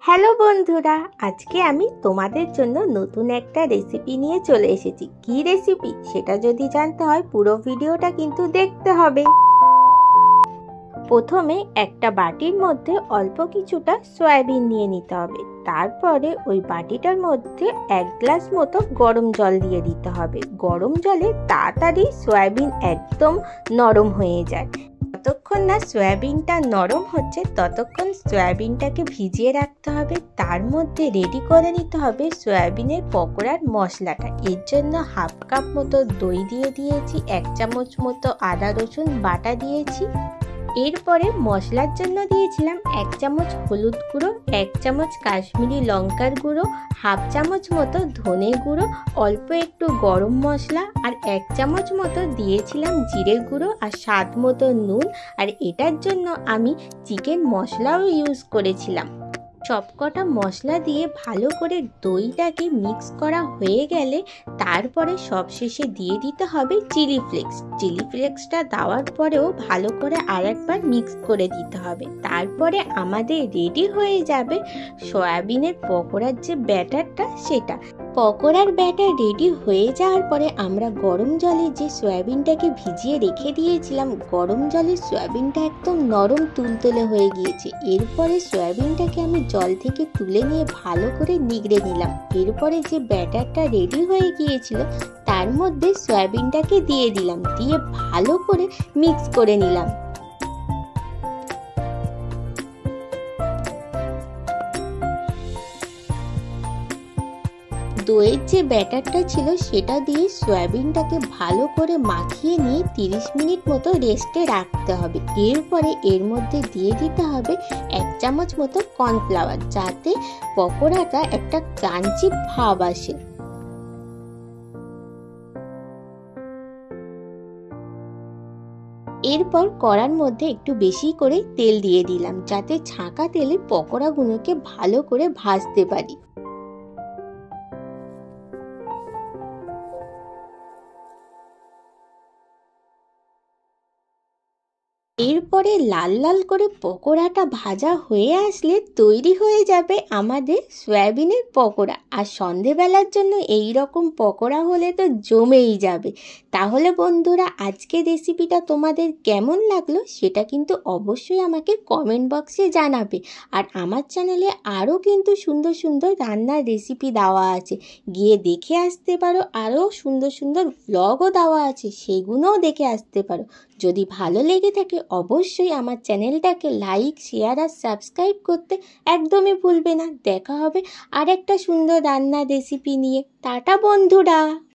Hello বন্ধুরা, আজকে আমি তোমাদের জন্য নতুন একটা রেসিপি নিয়ে চলে এসেছি। কি রেসিপি সেটা যদি জানতে হয় পুরো ভিডিওটা কিন্তু দেখতে হবে। প্রথমে একটা বাটির মধ্যে অল্প কিছুটা সয়াবিন নিয়ে নিতে হবে। তারপরে ওই বাটিটার মধ্যে 1 গ্লাস মতো গরম জল দিয়ে দিতে হবে। গরম জলে তাড়াতাড়ি সয়াবিন একদম নরম হয়ে যায়। যতক্ষণ না সয়াবিনটা নরম হচ্ছে ততক্ষণ সয়াবিনটাকে ভিজিয়ে রাখতে হবে। তার মধ্যে রেডি করে নিতে হবে সয়াবিনের পকোড়ার মশলাটা। এর জন্য হাফ কাপ মতো দই দিয়ে দিয়েছি, 1 চামচ মতো আদা রসুন বাটা দিয়েছি। এরপরে মশলার জন্য দিয়েছিলাম 1 চামচ হলুদ গুঁড়ো, 1 চামচ কাশ্মীরি লঙ্কার গুঁড়ো, হাফ চামচ মতো ধনে গুঁড়ো, অল্প একটু গরম মশলা আর 1 চামচ মতো দিয়েছিলাম জিরে গুঁড়ো আর স্বাদ মতো নুন। আর এটার জন্য আমি চিকেন মশলাও ইউজ করেছিলাম। সবকটা মশলা দিয়ে ভালো করে দইটাকে মিক্স করা হয়ে গেলে তারপরে সবশেষে দিয়ে দিতে হবে চিলি ফ্লেক্স। চিলি ফ্লেক্সটা দেওয়ার পরেও ভালো করে আরেকবার মিক্স করে দিতে হবে। তারপরে আমাদের রেডি হয়ে যাবে সয়াবিনের পকোড়ার যে ব্যাটারটা সেটা। পকোড়ার ব্যাটার রেডি হয়ে যাওয়ার পরে আমরা গরম জলে যে সয়াবিনটাকে ভিজিয়ে রেখে দিয়েছিলাম, গরম জলে সয়াবিনটা একদম নরম তুলতুলে হয়ে গিয়েছে। এরপরে সয়াবিনটাকে আমি জল থেকে তুলে নিয়ে ভালো করে নিগড়ে নিলাম। এরপরে যে ব্যাটারটা রেডি হয়ে গিয়েছিল তার মধ্যে সয়াবিনটাকে দিয়ে দিলাম, দিয়ে ভালো করে মিক্স করে নিলাম। দইয়ের যে ব্যাটারটা ছিল সেটা দিয়ে সয়াবিনটাকে ভালো করে মাখিয়ে নিয়ে 30 মিনিট মতো রেস্টে রাখতে হবে। এরপরে এর মধ্যে দিয়ে দিতে হবে 1 চামচ মতো কর্নফ্লাওয়ার, যাতে পকোড়াটা একটা ক্রাঞ্চি ভাব আসে। এরপর কড়ার মধ্যে একটু বেশি করে তেল দিয়ে দিলাম, যাতে ছাঁকা তেলে পকোড়াগুলোকে ভালো করে ভাজতে পারি। এরপরে লাল লাল করে পকোড়াটা ভাজা হয়ে আসলে তৈরি হয়ে যাবে আমাদের সয়াবিনের পকোড়া। আর সন্ধেবেলার জন্য এই রকম পকোড়া হলে তো জমেই যাবে। তাহলে বন্ধুরা, আজকের রেসিপিটা তোমাদের কেমন লাগলো সেটা কিন্তু অবশ্যই আমাকে কমেন্ট বক্সে জানাবে। আর আমার চ্যানেলে আরও কিন্তু সুন্দর সুন্দর রান্নার রেসিপি দেওয়া আছে, গিয়ে দেখে আসতে পারো। আরও সুন্দর সুন্দর ভ্লগও দেওয়া আছে, সেগুলোও দেখে আসতে পারো। যদি ভালো লেগে থাকে অবশ্যই আমার চ্যানেলটাকে লাইক, শেয়ার আর সাবস্ক্রাইব করতে একদমই ভুলবে না। দেখা হবে আর একটা সুন্দর রান্নার রেসিপি নিয়ে। টাটা বন্ধুরা।